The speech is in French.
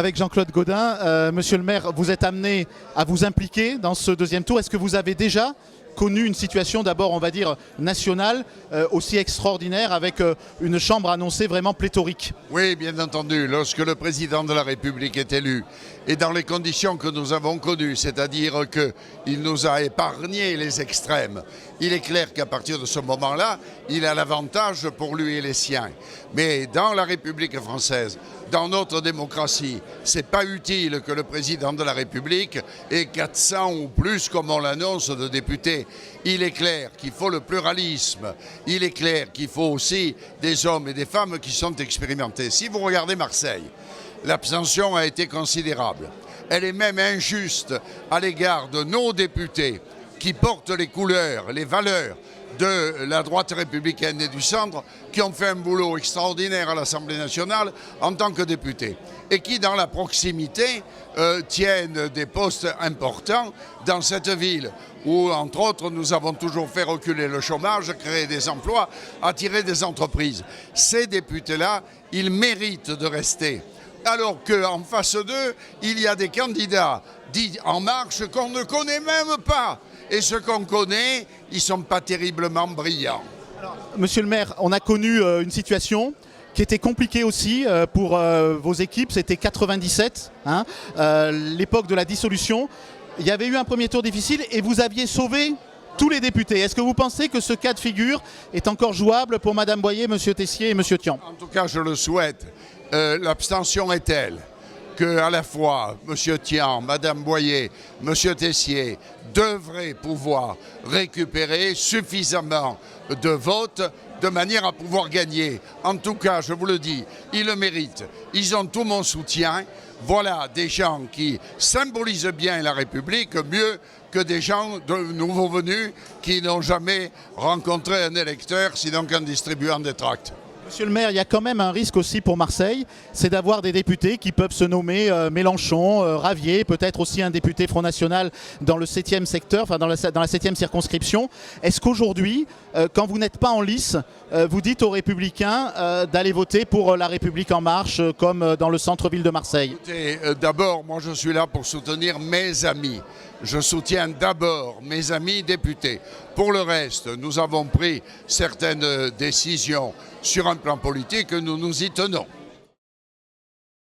avec Jean-Claude Gaudin. Monsieur le maire, vous êtes amené à vous impliquer dans ce deuxième tour. Est-ce que vous avez déjà connu une situation d'abord, on va dire, nationale, aussi extraordinaire, avec une chambre annoncée vraiment pléthorique? Oui, bien entendu. Lorsque le président de la République est élu, et dans les conditions que nous avons connues, c'est-à-dire qu'il nous a épargné les extrêmes, il est clair qu'à partir de ce moment-là, il a l'avantage pour lui et les siens. Mais dans la République française, dans notre démocratie, c'est pas utile que le président de la République ait 400 ou plus, comme on l'annonce, de députés. Il est clair qu'il faut le pluralisme. Il est clair qu'il faut aussi des hommes et des femmes qui sont expérimentés. Si vous regardez Marseille, l'abstention a été considérable. Elle est même injuste à l'égard de nos députés qui portent les couleurs, les valeurs de la droite républicaine et du centre, qui ont fait un boulot extraordinaire à l'Assemblée nationale en tant que députés et qui, dans la proximité, tiennent des postes importants dans cette ville où, entre autres, nous avons toujours fait reculer le chômage, créer des emplois, attirer des entreprises. Ces députés-là, ils méritent de rester. Alors qu'en face d'eux, il y a des candidats dits En Marche qu'on ne connaît même pas. Et ceux qu'on connaît, ils ne sont pas terriblement brillants. Alors, monsieur le maire, on a connu une situation qui était compliquée aussi pour vos équipes. C'était 97, hein, l'époque de la dissolution. Il y avait eu un premier tour difficile et vous aviez sauvé tous les députés. Est-ce que vous pensez que ce cas de figure est encore jouable pour Madame Boyer, Monsieur Tessier et Monsieur Thian? En tout cas, je le souhaite. L'abstention est telle qu'à la fois M. Thian, Mme Boyer, M. Tessier devraient pouvoir récupérer suffisamment de votes de manière à pouvoir gagner. En tout cas, je vous le dis, ils le méritent. Ils ont tout mon soutien. Voilà des gens qui symbolisent bien la République mieux que des gens de nouveaux venus qui n'ont jamais rencontré un électeur, sinon qu'en distribuant des tracts. Monsieur le maire, il y a quand même un risque aussi pour Marseille, c'est d'avoir des députés qui peuvent se nommer Mélenchon, Ravier, peut-être aussi un député Front National dans le 7e secteur, enfin dans la 7e circonscription. Est-ce qu'aujourd'hui, quand vous n'êtes pas en lice, vous dites aux Républicains d'aller voter pour La République En Marche, comme dans le centre-ville de Marseille? Écoutez, d'abord, moi je suis là pour soutenir mes amis. Je soutiens d'abord mes amis députés. Pour le reste, nous avons pris certaines décisions sur un plan politique, nous nous y tenons.